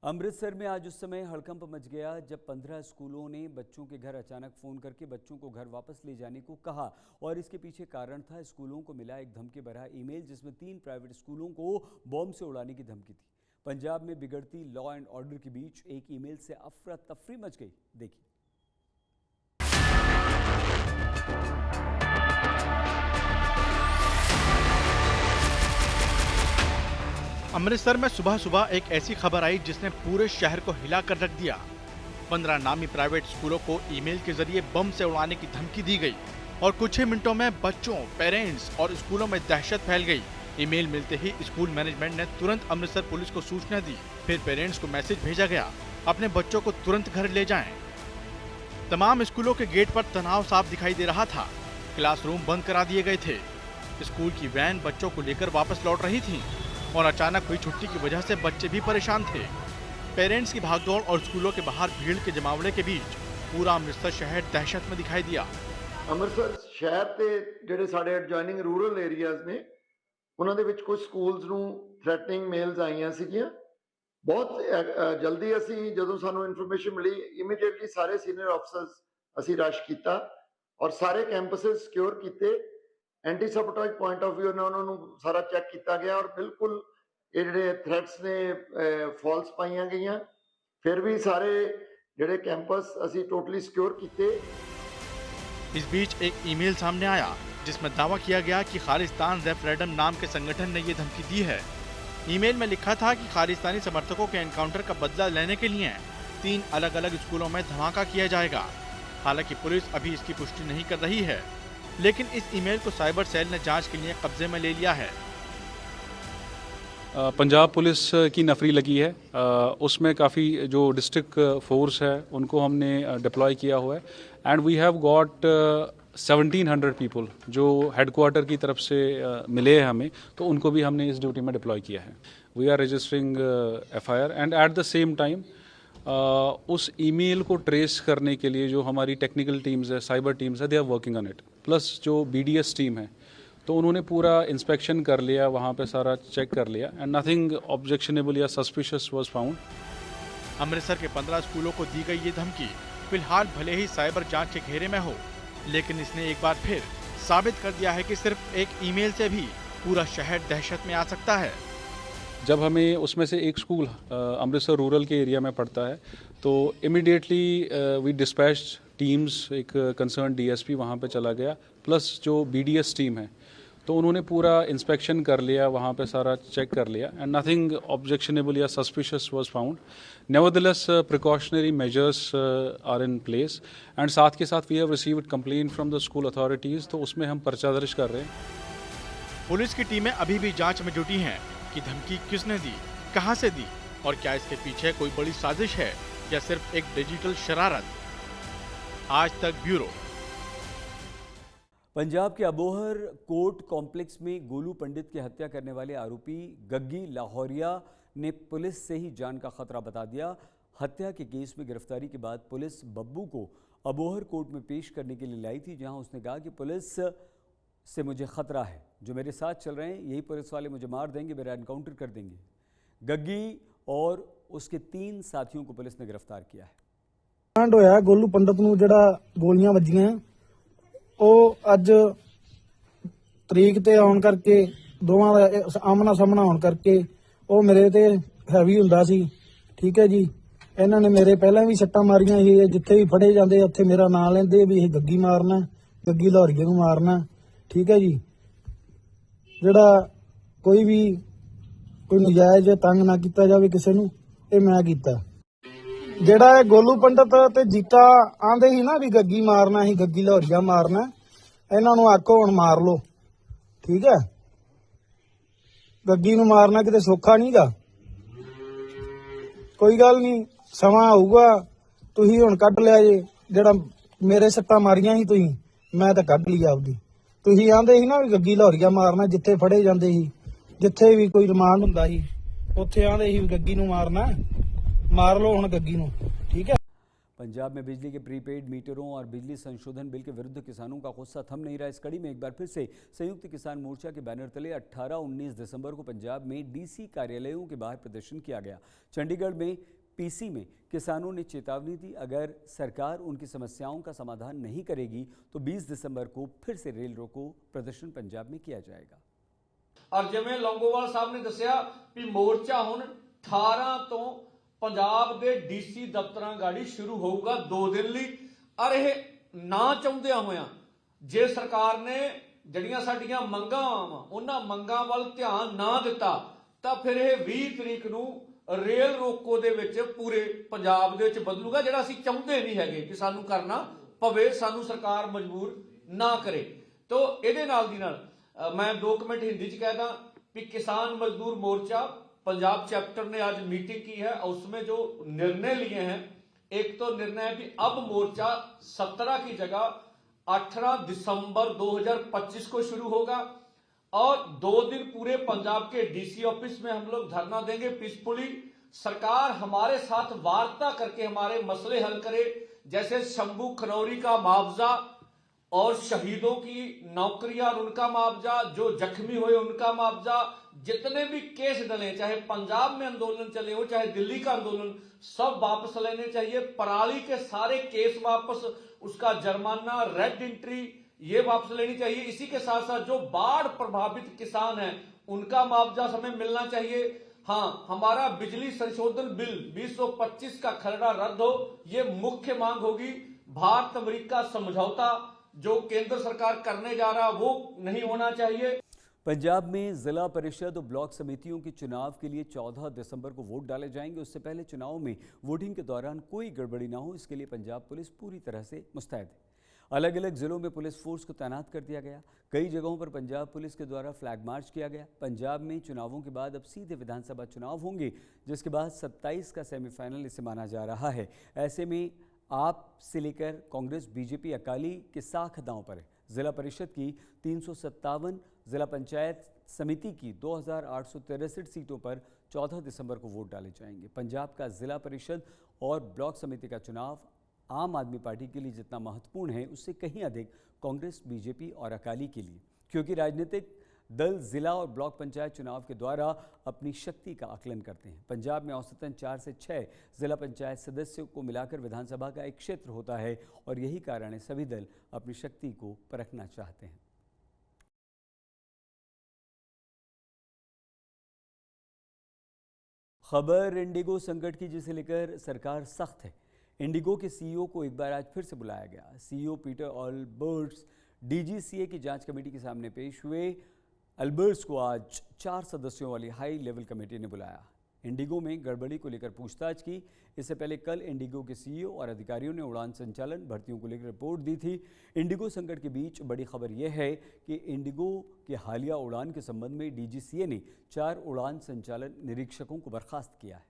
अमृतसर में आज उस समय हड़कंप मच गया जब 15 स्कूलों ने बच्चों के घर अचानक फ़ोन करके बच्चों को घर वापस ले जाने को कहा और इसके पीछे कारण था स्कूलों को मिला एक धमकी भरा ईमेल जिसमें 3 प्राइवेट स्कूलों को बॉम्ब से उड़ाने की धमकी थी। पंजाब में बिगड़ती लॉ एंड ऑर्डर के बीच एक ईमेल से अफरा तफरी मच गई। देखिए। अमृतसर में सुबह सुबह एक ऐसी खबर आई जिसने पूरे शहर को हिलाकर रख दिया। 15 नामी प्राइवेट स्कूलों को ईमेल के जरिए बम से उड़ाने की धमकी दी गई और कुछ ही मिनटों में बच्चों, पेरेंट्स और स्कूलों में दहशत फैल गई। ईमेल मिलते ही स्कूल मैनेजमेंट ने तुरंत अमृतसर पुलिस को सूचना दी। फिर पेरेंट्स को मैसेज भेजा गया, अपने बच्चों को तुरंत घर ले जाएं। तमाम स्कूलों के गेट पर तनाव साफ दिखाई दे रहा था। क्लासरूम बंद करा दिए गए थे। स्कूल की वैन बच्चों को लेकर वापस लौट रही थी और अचानक हुई छुट्टी की वजह से बच्चे भी परेशान थे। पेरेंट्स की भागदौड़ और स्कूलों के बाहर भीड़ के जमावड़े के बीच पूरा अमृतसर शहर दहशत में दिखाई दिया। अमृतसर शहर के ਜਿਹੜੇ ਸਾਡੇ ਐਡਜॉइनिंग रूरल एरियाज ने ਉਹਨਾਂ ਦੇ ਵਿੱਚ ਕੁਝ ਸਕੂਲਸ ਨੂੰ ਥ੍ਰੈਟਨਿੰਗ ਮੇਲਸ ਆਈਆਂ ਸੀਗੀਆਂ। ਬਹੁਤ ਜਲਦੀ ਅਸੀਂ ਜਦੋਂ ਸਾਨੂੰ ਇਨਫੋਰਮੇਸ਼ਨ ਮਿਲੀ ਇਮੀਡੀਏਟਲੀ ਸਾਰੇ ਸੀਨੀਅਰ ਆਫਸਰਸ ਅਸੀਂ ਰਸ਼ ਕੀਤਾ ਔਰ ਸਾਰੇ ਕੈਂਪਸਸ ਸਿਕਿਉਰ ਕੀਤੇ। Anti sabotage point of view उन्होंने सारा चेक किया गया और बिल्कुल ये ਜਿਹੜੇ थ्रेट्स ने फॉल्स पाई गई। फिर भी सारे ਜਿਹੜੇ कैंपस असी टोटली सिक्योर किए। इस बीच एक ईमेल सामने आया जिसमें दावा किया गया कि खालिस्तान रेफरेंडम नाम के संगठन ने ये धमकी दी है। ईमेल में लिखा था कि खालिस्तानी समर्थकों के एनकाउंटर का बदला लेने के लिए 3 अलग अलग स्कूलों में धमाका किया जाएगा। हालांकि पुलिस अभी इसकी पुष्टि नहीं कर रही है, लेकिन इस ईमेल को साइबर सेल ने जांच के लिए कब्जे में ले लिया है। पंजाब पुलिस की नफरी लगी है, उसमें काफ़ी जो डिस्ट्रिक्ट फोर्स है उनको हमने डिप्लॉय किया हुआ है and we have got 1700 people जो हेडक्वार्टर की तरफ से मिले हैं हमें, तो उनको भी हमने इस ड्यूटी में डिप्लॉय किया है। We are registering FIR and at the same time उस ईमेल को ट्रेस करने के लिए जो हमारी टेक्निकल टीम्स है, साइबर टीम्स है, they are working on it. Plus जो BDS टीम है तो उन्होंने पूरा इंस्पेक्शन कर लिया, वहाँ पे सारा चेक कर लिया एंड नथिंग ऑब्जेक्शनेबल या सस्पिशियस वाज फाउंड। अमृतसर के 15 स्कूलों को दी गई ये धमकी फिलहाल भले ही साइबर जांच के घेरे में हो, लेकिन इसने एक बार फिर साबित कर दिया है कि सिर्फ एक ईमेल से भी पूरा शहर दहशत में आ सकता है। जब हमें उसमें से एक स्कूल अमृतसर रूरल के एरिया में पड़ता है तो इमिडिएटली वी डिस्पैच्ड टीम्स, एक कंसर्न DSP वहाँ पे चला गया, प्लस जो BDS टीम है तो उन्होंने पूरा इंस्पेक्शन कर लिया, वहाँ पे सारा चेक कर लिया एंड नथिंग ऑब्जेक्शनेबल या suspicious was found. Nevertheless precautionary measures are in place and साथ के साथ we have received complaint from the school authorities, तो उसमें हम पर्चा दर्ज कर रहे हैं। पुलिस की टीमें अभी भी जांच में जुटी हैं कि धमकी किसने दी, कहां से दी और क्या इसके पीछे कोई बड़ी साजिश है या सिर्फ एक डिजिटल शरारत। आज तक ब्यूरो। पंजाब के अबोहर कोर्ट कॉम्प्लेक्स में गोलू पंडित की हत्या करने वाले आरोपी गग्गी लाहौरिया ने पुलिस से ही जान का खतरा बता दिया। हत्या के केस में गिरफ्तारी के बाद पुलिस बब्बू को अबोहर कोर्ट में पेश करने के लिए लाई थी, जहां उसने कहा कि पुलिस से मुझे खतरा है, जो मेरे साथ चल रहे हैं यही पुलिस वाले मुझे मार देंगे, मेरा एनकाउंटर कर देंगे। गग्गी और उसके 3 साथियों को पुलिस ने गिरफ्तार किया है। होया गोलू पंडित नूं जिहड़ा गोलियां वजियां ਉਹ ਅੱਜ ਤਰੀਕ ਤੇ ਆਉਣ ਕਰਕੇ ਦੋਵਾਂ ਦਾ ਆਮਣਾ ਸਾਹਮਣਾ ਹੋਣ ਕਰਕੇ ਉਹ ਮੇਰੇ ਤੇ ਹੈਵੀ ਹੁੰਦਾ ਸੀ। ਠੀਕ ਹੈ ਜੀ, ਇਹਨਾਂ ਨੇ ਮੇਰੇ ਪਹਿਲਾਂ ਵੀ ਸੱਟਾਂ ਮਾਰੀਆਂ ਸੀ। ਜਿੱਥੇ ਵੀ ਫੜੇ ਜਾਂਦੇ ਉੱਥੇ ਮੇਰਾ ਨਾਂ ਲੈਂਦੇ ਵੀ ਇਹ ਗੱਗੀ ਮਾਰਨਾ, ਗੱਗੀ ਲਾਹੌਰੀਏ ਨੂੰ ਮਾਰਨਾ। ਠੀਕ ਹੈ ਜੀ, ਜਿਹੜਾ ਕੋਈ ਵੀ ਕੋਈ ਨਜਾਇਜ਼ ਤੰਗ ਨਾ ਕੀਤਾ ਜਾਵੇ ਕਿਸੇ ਨੂੰ, ਇਹ ਮੈਂ ਕੀਤਾ। ਜਿਹੜਾ गोलू पंडित ਤੇ जीता आंदे ही ना भी गग्गी मारना ही, गग्गी लाहौरिया मारना, ਇਹਨਾਂ ਨੂੰ ਆਖੋ ਹੁਣ ਮਾਰ ਲੋ। ठीक है, गग्गी ਨੂੰ मारना किते सौखा नहींगा। कोई गल नहीं, समा आऊगा, तुसीं ਹੁਣ ਕੱਢ ਲਿਆ ਜੇ। ਜਿਹੜਾ ਮੇਰੇ ਸੱਟਾਂ ਮਾਰੀਆਂ ਸੀ ਤੁਸੀਂ, ਮੈਂ ਤਾਂ ਕੱਢ ਲਈ ਆਪਦੀ। ਤੁਸੀਂ ਆਂਦੇ ਸੀ ਨਾ ਵੀ गग्गी लाहौरिया मारना, ਜਿੱਥੇ ਫੜੇ ਜਾਂਦੇ ਸੀ, ਜਿੱਥੇ ਵੀ ਕੋਈ ਰਿਮਾਂਡ ਹੁੰਦਾ ਸੀ ਉੱਥੇ ਆਂਦੇ ਸੀ ਵੀ गग्गी ਨੂੰ मारना, मार लो हुण गग्गी नूं। ठीक है। पंजाब में बिजली के प्रीपेड मीटरों और बिजली संशोधन बिल के विरुद्ध किसानों का गुस्सा थम नहीं रहा। इस कड़ी में एक बार फिर से संयुक्त किसान मोर्चा के बैनर तले 18-19 दिसंबर को पंजाब में डीसी कार्यालयों के बाहर प्रदर्शन किया गया। चंडीगढ़ में पीसी में किसानों ने चेतावनी दी, अगर सरकार उनकी समस्याओं का समाधान नहीं करेगी तो 20 दिसंबर को फिर से रेल रोको प्रदर्शन पंजाब में किया जाएगा। और जिवें लौंगोवाल साहब ने दस्सिया भी मोर्चा हुण 18 तो पंजाब दे डीसी दफ्तरां गाड़ी शुरू होगा 2 दिन लई। और यह ना चाहुंदियां होइयां जे सरकार ने जड़ियां साडियां मंगां उन्हां मंगां वल ध्यान ना दिता तां फिर यह 20 तरीक नूं रेल रोको दे विच पूरे पंजाब दे विच बदलूगा, जिहड़ा असीं चाहुंदे नहीं हैगे कि सानूं करना पवे, सानूं सरकार मजबूर ना करे। तो इहदे नाल दी नाल मैं 2 मिनट हिंदी च कहदा कि किसान मजदूर मोर्चा पंजाब चैप्टर ने आज मीटिंग की है और उसमें जो निर्णय लिए हैं, एक तो निर्णय है कि अब मोर्चा 17 की जगह 18 दिसंबर 2025 को शुरू होगा और 2 दिन पूरे पंजाब के डीसी ऑफिस में हम लोग धरना देंगे पीसफुली। सरकार हमारे साथ वार्ता करके हमारे मसले हल करे, जैसे शंभू खनौरी का मुआवजा और शहीदों की नौकरियां और उनका मुआवजा, जो जख्मी हुए उनका मुआवजा, जितने भी केस डले, चाहे पंजाब में आंदोलन चले हो चाहे दिल्ली का आंदोलन, सब वापस लेने चाहिए। पराली के सारे केस वापस, उसका जुर्माना, रेड एंट्री ये वापस लेनी चाहिए। इसी के साथ साथ जो बाढ़ प्रभावित किसान हैं उनका मुआवजा हमें मिलना चाहिए। हाँ, हमारा बिजली संशोधन बिल 2025 का खरड़ा रद्द हो, ये मुख्य मांग होगी। भारत अमेरिका समझौता जो केंद्र सरकार करने जा रहा वो नहीं होना चाहिए। पंजाब में जिला परिषद और ब्लॉक समितियों के चुनाव के लिए 14 दिसंबर को वोट डाले जाएंगे। उससे पहले चुनाव में वोटिंग के दौरान कोई गड़बड़ी ना हो, इसके लिए पंजाब पुलिस पूरी तरह से मुस्तैद है। अलग अलग जिलों में पुलिस फोर्स को तैनात कर दिया गया। कई जगहों पर पंजाब पुलिस के द्वारा फ्लैग मार्च किया गया। पंजाब में चुनावों के बाद अब सीधे विधानसभा चुनाव होंगे, जिसके बाद 27 का सेमीफाइनल इसे माना जा रहा है। ऐसे में आप से लेकर कांग्रेस, बीजेपी, अकाली के साख दांव पर है। जिला परिषद की 357, जिला पंचायत समिति की 2863 सीटों पर 14 दिसंबर को वोट डाले जाएंगे। पंजाब का जिला परिषद और ब्लॉक समिति का चुनाव आम आदमी पार्टी के लिए जितना महत्वपूर्ण है, उससे कहीं अधिक कांग्रेस, बीजेपी और अकाली के लिए, क्योंकि राजनीतिक दल जिला और ब्लॉक पंचायत चुनाव के द्वारा अपनी शक्ति का आकलन करते हैं। पंजाब में औसतन 4 से 6 जिला पंचायत सदस्यों को मिलाकर विधानसभा का एक क्षेत्र होता है और यही कारण है सभी दल अपनी शक्ति को परखना चाहते हैं। खबर इंडिगो संकट की, जिसे लेकर सरकार सख्त है। इंडिगो के सीईओ को एक बार आज फिर से बुलाया गया। सीईओ पीटर अल्बर्ट्स डीजीसीए की जांच कमेटी के सामने पेश हुए। अल्बर्ट्स को आज 4 सदस्यों वाली हाई लेवल कमेटी ने बुलाया। इंडिगो में गड़बड़ी को लेकर पूछताछ की। इससे पहले कल इंडिगो के सीईओ और अधिकारियों ने उड़ान संचालन, भर्तियों को लेकर रिपोर्ट दी थी। इंडिगो संकट के बीच बड़ी खबर यह है कि इंडिगो के हालिया उड़ान के संबंध में डीजीसीए ने 4 उड़ान संचालन निरीक्षकों को बर्खास्त किया है।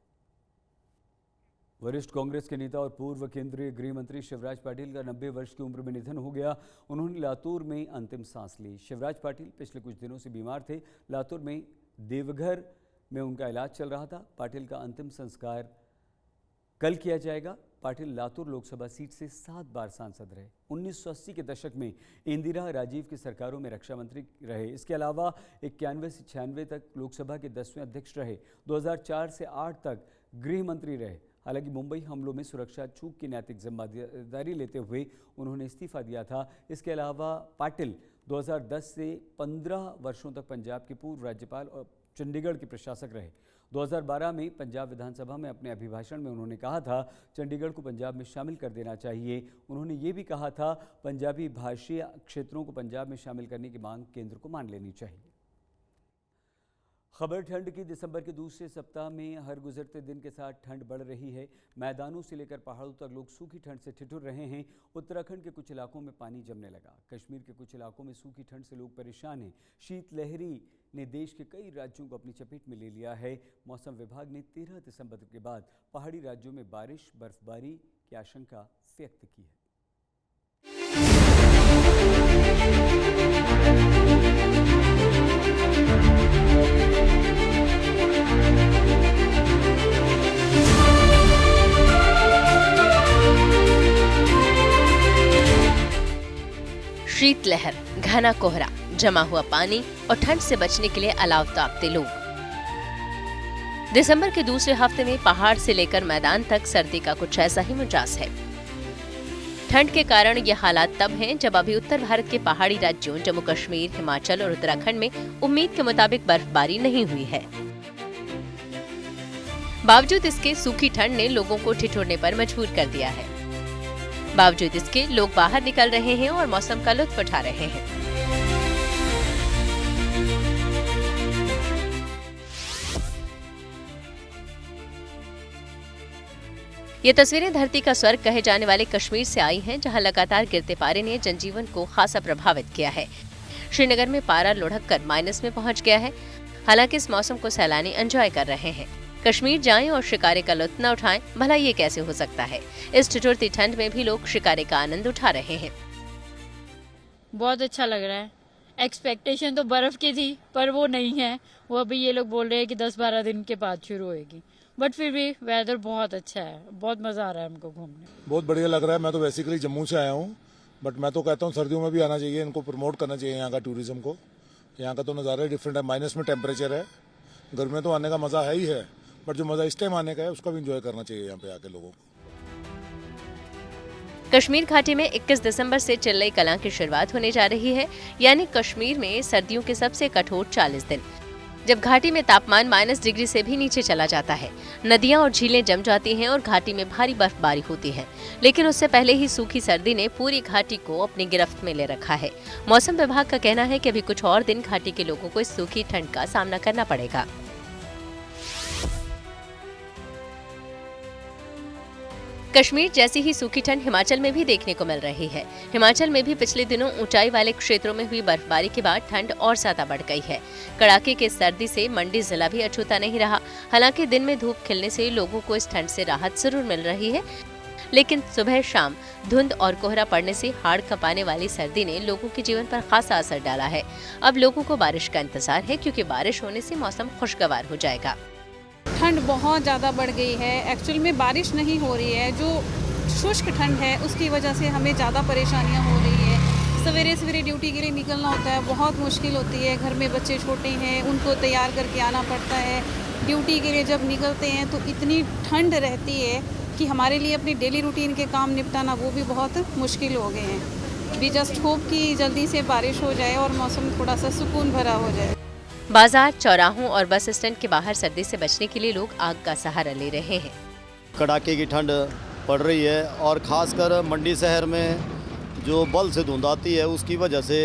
वरिष्ठ कांग्रेस के नेता और पूर्व केंद्रीय गृह मंत्री शिवराज पाटिल का 90 वर्ष की उम्र में निधन हो गया। उन्होंने लातूर में अंतिम सांस ली। शिवराज पाटिल पिछले कुछ दिनों से बीमार थे। लातूर में देवघर में उनका इलाज चल रहा था। पाटिल का अंतिम संस्कार कल किया जाएगा। पाटिल लातूर लोकसभा सीट से 7 बार सांसद रहे। 1980 के दशक में इंदिरा राजीव की सरकारों में रक्षा मंत्री रहे। इसके अलावा 91 से 96 तक लोकसभा के 10वें अध्यक्ष रहे। 2004 से 8 तक गृह मंत्री रहे। हालांकि मुंबई हमलों में सुरक्षा चूक की नैतिक जिम्मेदारी लेते हुए उन्होंने इस्तीफा दिया था। इसके अलावा पाटिल 2010 से 15 वर्षों तक पंजाब के पूर्व राज्यपाल और चंडीगढ़ के प्रशासक रहे। 2012 में पंजाब विधानसभा में अपने अभिभाषण में उन्होंने कहा था चंडीगढ़ को पंजाब में शामिल कर देना चाहिए। उन्होंने ये भी कहा था पंजाबी भाषीय क्षेत्रों को पंजाब में शामिल करने की मांग केंद्र को मान लेनी चाहिए। खबर ठंड की, दिसंबर के दूसरे सप्ताह में हर गुजरते दिन के साथ ठंड बढ़ रही है। मैदानों से लेकर पहाड़ों तक लोग सूखी ठंड से ठिठुर रहे हैं। उत्तराखंड के कुछ इलाकों में पानी जमने लगा। कश्मीर के कुछ इलाकों में सूखी ठंड से लोग परेशान हैं। शीतलहरी ने देश के कई राज्यों को अपनी चपेट में ले लिया है। मौसम विभाग ने 13 दिसंबर के बाद पहाड़ी राज्यों में बारिश, बर्फबारी की आशंका व्यक्त की है। शीतलहर, घना कोहरा, जमा हुआ पानी और ठंड से बचने के लिए अलाव तापते लोग। दिसंबर के दूसरे हफ्ते में पहाड़ से लेकर मैदान तक सर्दी का कुछ ऐसा ही मिजाज है। ठंड के कारण ये हालात तब हैं जब अभी उत्तर भारत के पहाड़ी राज्यों जम्मू कश्मीर, हिमाचल और उत्तराखंड में उम्मीद के मुताबिक बर्फबारी नहीं हुई है। बावजूद इसके सूखी ठंड ने लोगों को ठिठुरने पर मजबूर कर दिया है। बावजूद इसके लोग बाहर निकल रहे हैं और मौसम का लुत्फ उठा रहे हैं। ये तस्वीरें धरती का स्वर्ग कहे जाने वाले कश्मीर से आई हैं, जहां लगातार गिरते पारे ने जनजीवन को खासा प्रभावित किया है। श्रीनगर में पारा लुढ़क कर माइनस में पहुंच गया है। हालांकि इस मौसम को सैलानी एंजॉय कर रहे हैं। कश्मीर जाएं और शिकारे का लुत्फ न उठाएं, भला ये कैसे हो सकता है। इस ठिठुरती ठंड में भी लोग शिकारे का आनंद उठा रहे हैं। बहुत अच्छा लग रहा है। एक्सपेक्टेशन तो बर्फ की थी, पर वो नहीं है। वो अभी ये लोग बोल रहे हैं कि 10-12 दिन के बाद शुरू होएगी, बट फिर भी वेदर बहुत अच्छा है। बहुत मजा आ रहा है हमको घूमने। बहुत बढ़िया लग रहा है। मैं तो बेसिकली जम्मू से आया हूँ, बट मैं तो कहता हूँ सर्दियों में भी आना चाहिए। इनको प्रमोट करना चाहिए यहाँ का टूरिज्म को। यहाँ का तो नज़ारा डिफरेंट है, माइनस में टेम्परेचर है। गर्मी में तो आने का मजा है ही है, बट जो मजा इस टाइम आने का है उसका भी इंजॉय करना चाहिए यहाँ पे आके लोगों को। कश्मीर घाटी में 21 दिसंबर से चिल्लई कलां की शुरुआत होने जा रही है, यानी कश्मीर में सर्दियों के सबसे कठोर 40 दिन, जब घाटी में तापमान -डिग्री से भी नीचे चला जाता है। नदियां और झीलें जम जाती हैं और घाटी में भारी बर्फबारी होती है। लेकिन उससे पहले ही सूखी सर्दी ने पूरी घाटी को अपनी गिरफ्त में ले रखा है। मौसम विभाग का कहना है कि अभी कुछ और दिन घाटी के लोगों को इस सूखी ठंड का सामना करना पड़ेगा। कश्मीर जैसी ही सूखी ठंड हिमाचल में भी देखने को मिल रही है। हिमाचल में भी पिछले दिनों ऊंचाई वाले क्षेत्रों में हुई बर्फबारी के बाद ठंड और ज्यादा बढ़ गई है। कड़ाके के सर्दी से मंडी जिला भी अछूता नहीं रहा। हालांकि दिन में धूप खिलने से लोगों को इस ठंड से राहत जरूर मिल रही है, लेकिन सुबह शाम धुंध और कोहरा पड़ने से हाड़ कंपाने वाली सर्दी ने लोगों के जीवन पर खासा असर डाला है। अब लोगों को बारिश का इंतजार है, क्योंकि बारिश होने से मौसम खुशगवार हो जाएगा। ठंड बहुत ज़्यादा बढ़ गई है। एक्चुअल में बारिश नहीं हो रही है, जो शुष्क ठंड है उसकी वजह से हमें ज़्यादा परेशानियां हो रही है। सवेरे सवेरे ड्यूटी के लिए निकलना होता है, बहुत मुश्किल होती है। घर में बच्चे छोटे हैं, उनको तैयार करके आना पड़ता है। ड्यूटी के लिए जब निकलते हैं तो इतनी ठंड रहती है कि हमारे लिए अपनी डेली रूटीन के काम निपटाना वो भी बहुत मुश्किल हो गए हैं। वी जस्ट होप कि जल्दी से बारिश हो जाए और मौसम थोड़ा सा सुकून भरा हो जाए। बाजार, चौराहों और बस स्टैंड के बाहर सर्दी से बचने के लिए लोग आग का सहारा ले रहे हैं। कड़ाके की ठंड पड़ रही है और ख़ासकर मंडी शहर में जो बल से धुंध आती है उसकी वजह से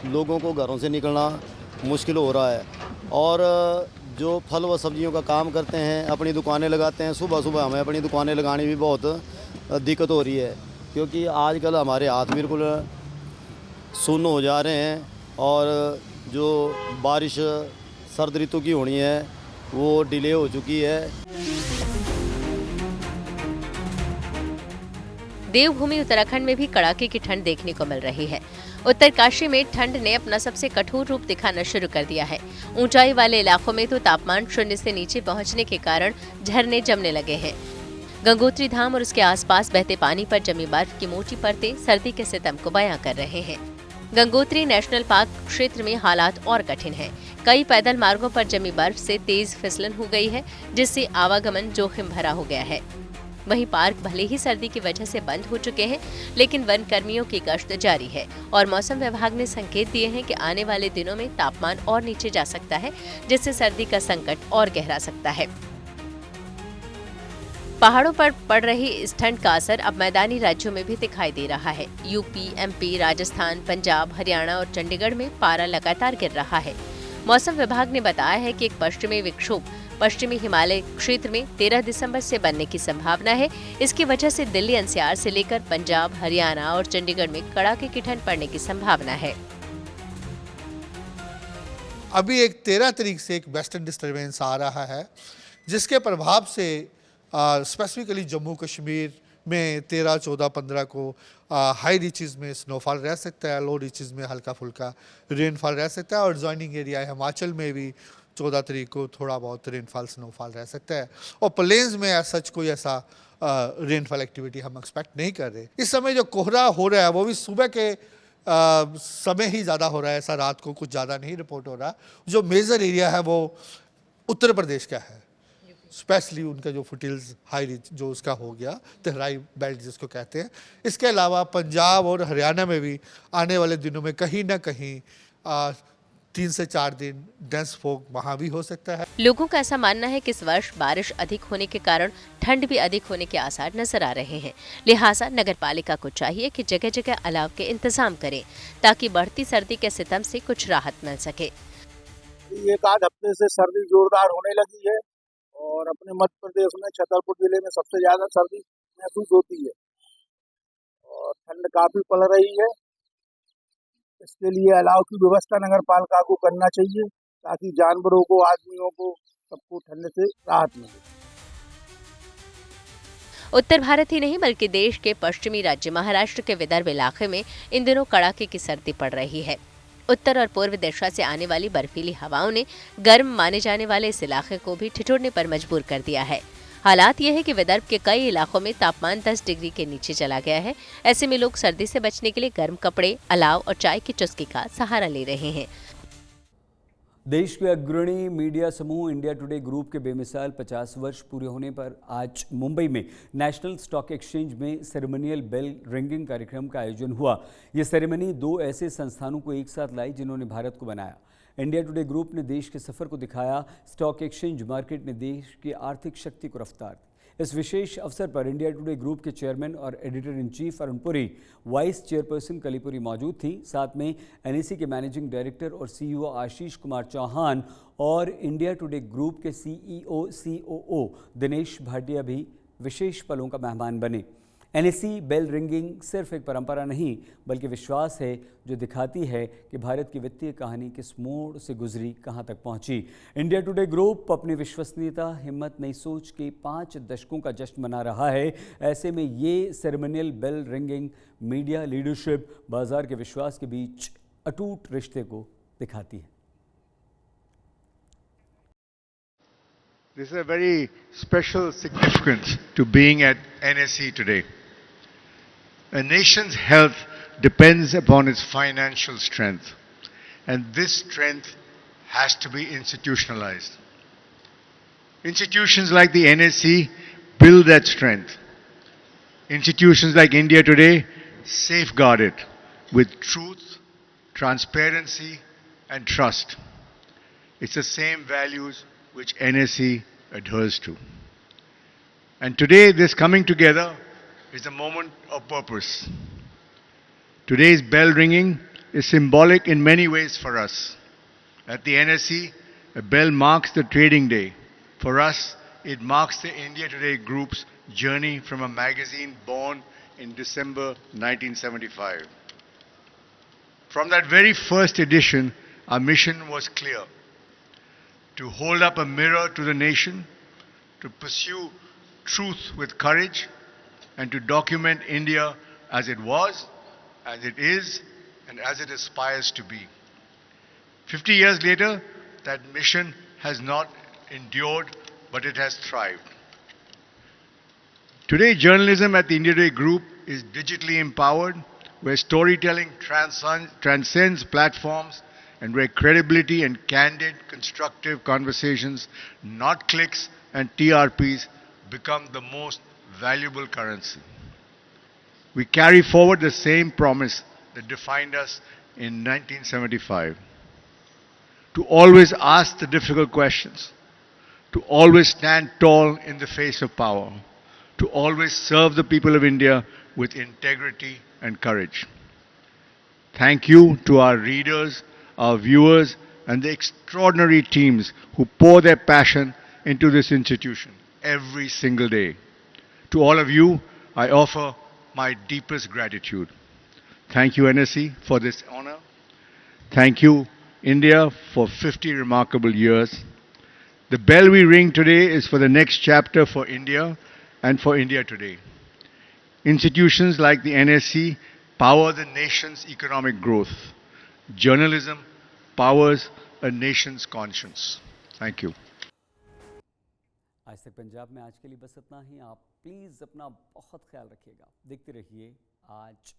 लोगों को घरों से निकलना मुश्किल हो रहा है। और जो फल व सब्जियों का काम करते हैं, अपनी दुकानें लगाते हैं, सुबह सुबह हमें अपनी दुकानें लगाने में बहुत दिक्कत हो रही है, क्योंकि आजकल हमारे हाथ बिल्कुल सुन्न हो जा रहे हैं। और जो बारिश सर्द ऋतु की होनी है वो डिले हो चुकी है। देवभूमि उत्तराखंड में भी कड़ाके की ठंड देखने को मिल रही है। उत्तरकाशी में ठंड ने अपना सबसे कठोर रूप दिखाना शुरू कर दिया है। ऊंचाई वाले इलाकों में तो तापमान 0 से नीचे पहुंचने के कारण झरने जमने लगे हैं। गंगोत्री धाम और उसके आसपास बहते पानी पर जमी बर्फ की मोटी परतें सर्दी के सितम को बयां कर रहे हैं। गंगोत्री नेशनल पार्क क्षेत्र में हालात और कठिन हैं। कई पैदल मार्गों पर जमी बर्फ से तेज फिसलन हो गई है, जिससे आवागमन जोखिम भरा हो गया है। वहीं पार्क भले ही सर्दी की वजह से बंद हो चुके हैं, लेकिन वन कर्मियों की गश्त जारी है और मौसम विभाग ने संकेत दिए हैं कि आने वाले दिनों में तापमान और नीचे जा सकता है, जिससे सर्दी का संकट और गहरा सकता है। पहाड़ों पर पड़ रही इस ठंड का असर अब मैदानी राज्यों में भी दिखाई दे रहा है। यूपी, एमपी, राजस्थान, पंजाब, हरियाणा और चंडीगढ़ में पारा लगातार गिर रहा है। मौसम विभाग ने बताया है कि एक पश्चिमी विक्षोभ पश्चिमी हिमालय क्षेत्र में 13 दिसंबर से बनने की संभावना है। इसकी वजह से दिल्ली एनसीआर से लेकर पंजाब, हरियाणा और चंडीगढ़ में कड़ाके की ठंड पड़ने की संभावना है। अभी एक 13 तारीख से एक वेस्टर्न डिस्टर्बेंस आ रहा है, जिसके प्रभाव से स्पेसिफिकली जम्मू कश्मीर में 13, 14, 15 को हाई रीचेस में स्नोफॉल रह सकता है, लो रीचेस में हल्का फुल्का रेनफॉल रह सकता है और जॉइनिंग एरिया हिमाचल में भी 14 तारीख को थोड़ा बहुत रेनफॉल स्नोफॉल रह सकता है। और प्लेन्स में सच कोई ऐसा रेनफॉल एक्टिविटी हम एक्सपेक्ट नहीं कर रहे। इस समय जो कोहरा हो रहा है वो भी सुबह के समय ही ज़्यादा हो रहा है, ऐसा रात को कुछ ज़्यादा नहीं रिपोर्ट हो रहा। जो मेजर एरिया है वो उत्तर प्रदेश का है, स्पेशली उनका जो फुटिल्स हाई रिच जो उसका हो गया, तेहराई बेल्ट जिसको कहते हैं। इसके अलावा पंजाब और हरियाणा में भी आने वाले दिनों में कहीं ना कहीं 3 से 4 दिन डेंस फॉग वहाँ भी हो सकता है। लोगों का ऐसा मानना है कि इस वर्ष बारिश अधिक होने के कारण ठंड भी अधिक होने के आसार नजर आ रहे हैं। लिहाजा नगरपालिका को चाहिए कि जगह जगह अलाव के इंतजाम करें ताकि बढ़ती सर्दी के सितम से कुछ राहत मिल सके। एक आध हफ्ते से सर्दी जोरदार होने लगी है और अपने मध्य प्रदेश में छतरपुर जिले में सबसे ज्यादा सर्दी महसूस होती है और ठंड काफी पड़ रही है। इसके लिए अलाव की व्यवस्था नगर पालिका को करना चाहिए ताकि जानवरों को, आदमियों को, सबको ठंड से राहत मिले। उत्तर भारत ही नहीं बल्कि देश के पश्चिमी राज्य महाराष्ट्र के विदर्भ इलाके में इन दिनों कड़ाके की सर्दी पड़ रही है। उत्तर और पूर्व दिशा से आने वाली बर्फीली हवाओं ने गर्म माने जाने वाले इस इलाके को भी ठिठुरने पर मजबूर कर दिया है। हालात यह है कि विदर्भ के कई इलाकों में तापमान 10 डिग्री के नीचे चला गया है। ऐसे में लोग सर्दी से बचने के लिए गर्म कपड़े, अलाव और चाय की चुस्की का सहारा ले रहे हैं। देश के अग्रणी मीडिया समूह इंडिया टुडे ग्रुप के बेमिसाल 50 वर्ष पूरे होने पर आज मुंबई में नेशनल स्टॉक एक्सचेंज में सेरेमनियल बेल रिंगिंग कार्यक्रम का आयोजन हुआ। यह सेरेमनी 2 ऐसे संस्थानों को एक साथ लाई जिन्होंने भारत को बनाया। इंडिया टुडे ग्रुप ने देश के सफर को दिखाया, स्टॉक एक्सचेंज मार्केट ने देश की आर्थिक शक्ति को रफ्तार दी। इस विशेष अवसर पर इंडिया टुडे ग्रुप के चेयरमैन और editor in chief Arun Puri, vice chairperson Kalli Purie मौजूद थी। साथ में एनएसी के मैनेजिंग डायरेक्टर और सीईओ आशीष कुमार चौहान और इंडिया टुडे ग्रुप के सीईओ सीओओ दिनेश भाटिया भी विशेष पलों का मेहमान बने। एनएसी बेल रिंगिंग सिर्फ एक परंपरा नहीं बल्कि विश्वास है जो दिखाती है कि भारत की वित्तीय कहानी किस मोड़ से गुजरी, कहां तक पहुंची। इंडिया टुडे ग्रुप अपनी विश्वसनीयता, हिम्मत, नई सोच के 5 दशकों का जश्न मना रहा है। ऐसे में ये सेरेमनियल बेल रिंगिंग मीडिया, लीडरशिप, बाजार के विश्वास के बीच अटूट रिश्ते को दिखाती है। This is a very special significance to being at NSE today. A nation's health depends upon its financial strength, and this strength has to be institutionalized. Institutions like the NSE build that strength. Institutions like India Today safeguard it with truth, transparency, and trust. It's the same values which NSE adheres to. And today, this coming together is a moment of purpose. Today's bell ringing is symbolic in many ways for us. At the NSE, a bell marks the trading day. For us, it marks the India Today Group's journey from a magazine born in December 1975. From that very first edition, our mission was clear: to hold up a mirror to the nation, to pursue truth with courage, and to document India as it was, as it is, and as it aspires to be. 50 years later, that mission has not endured, but it has thrived. Today, journalism at the India Today Group is digitally empowered, where storytelling transcends platforms, and where credibility and candid, constructive conversations, not clicks and TRPs, become the most valuable currency. We carry forward the same promise that defined us in 1975. To always ask the difficult questions, to always stand tall in the face of power, to always serve the people of India with integrity and courage. Thank you to our readers, our viewers, and the extraordinary teams who pour their passion into this institution every single day. To all of you, I offer my deepest gratitude. Thank you, NSE, for this honor. Thank you, India, for 50 remarkable years. The bell we ring today is for the next chapter for India and for India Today. Institutions like the NSE power the nation's economic growth. Journalism powers a nation's conscience. Thank you. आज तक पंजाब में आज के लिए बस इतना ही। आप please अपना बहुत ख्याल रखिएगा। देखते रहिए आज